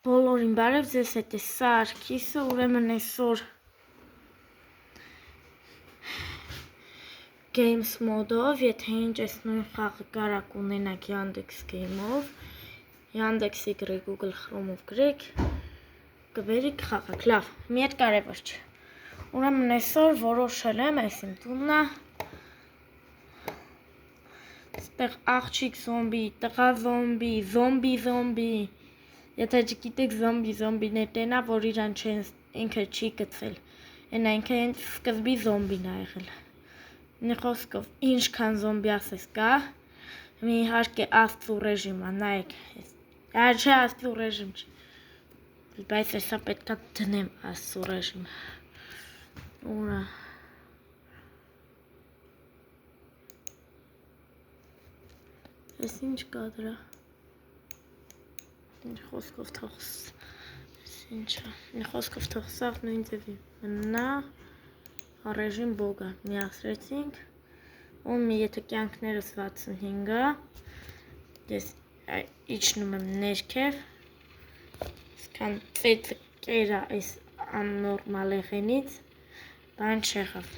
Բոլորին բարև, ձեզ հետ է Սարգիսը, ուրեմն այսօր Games մոդով, եթե ինչ այս նույն խաղը կարաք ունենաք Yandex Game-ով, Yandex-ի գրեք, Google Chrome-ով գրեք, կբերիք խաղաք, լավ, մի հետ կարևոր չէ։ Ուրեմն այսօր որոշել եմ, այս իմ տունն է, այստեղ աղջիկ զոմբի, տղա զոմբի, զոմբի, եթե չգիտեք զոմբիներ տենա, որ իրան ինքը չի կծել, ենա ինքը սկզբի զոմբին ա եղել։ Մի խոսքով, ինչքան զոմբի ասես կա, մի իհարկե աստծու ռեժիմ ա, նայեք, չէ աստծու ռեժիմ չի, բայց հեսա պետքա դնեմ աստծու ռեժիմ, ուրա, ես ինչ կա դրա, մի խոսքով թող սաղ նույն ձևի մնա, ռեժիմ բոգա, միացրեցինք, ու մի եթե կյանքներս 65 ա, ես իջնում եմ ներքև, սկան ծեծը կերա այս աննորմալ եղենից, բան չեղավ,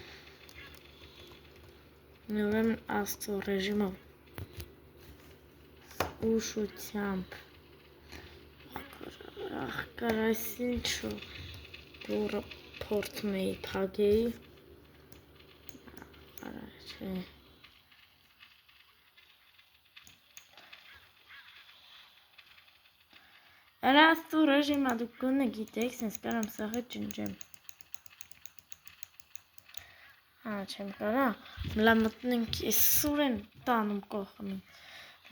ուրեմն աստծո ռեժիմով, ուշությամբ, աղկար այս ինչու, դուրը փորձում էի պագեի, չէ, արա աստծու ռեժիմա դուք գոնե գիտեք, սենց կարամ սաղը ջնջեմ, չեմ կարա, լավ մտնենք ես սուր են տանում կողմին,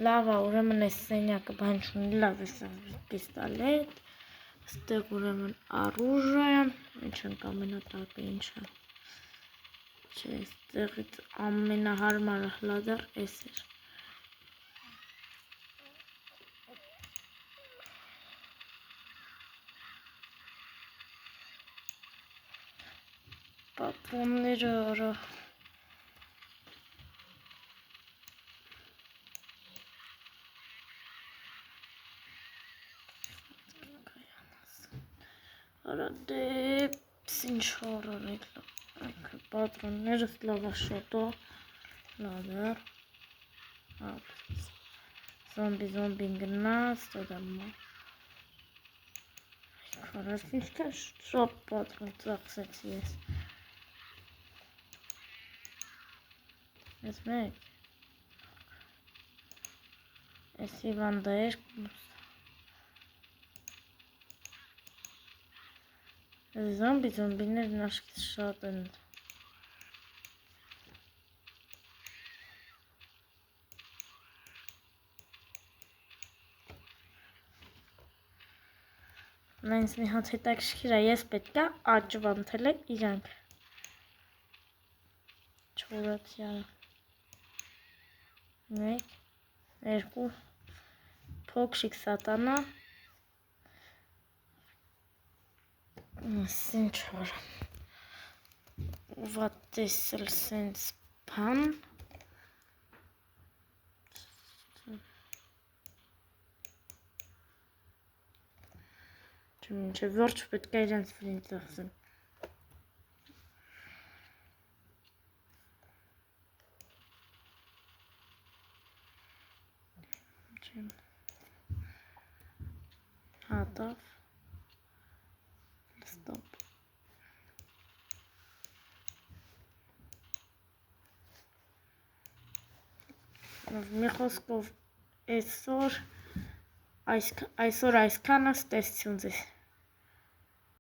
լավ ա, ուրեմն ես սենյակը բան չունի, լավ ես պիստալետ, ստեղ ուրեմն առուժը, ինչ ենք ամենատակը ինչա, չէ, ստեղից ամենահարմարը հլադար ես էր, պատվոնները արա, արա դեպս ինչ հարարեք, պատվոններս լավաշոտո, լադար, զոմբին գնաց, տոդամա, կարաս ինչքան շոպ պատվոն ծախսեցի ես, ես մեկ, ես հիվանդա երկում, զոմբիներն աշկից շատ են, նայնց մի հատ հետաքրքիր ա, ես պետքա աճվանթել է իրանք, չորացյալ, մեկ, երկու, փոքրիկ սատանա, ինչ որ, ուվա տեսել սենց բան, չէ վերջ պետքա իրանց վրին ծախսեմ, հատավ, ստոպ, մի խոսքով այսօր այսքանը ստեսություն ձեզ,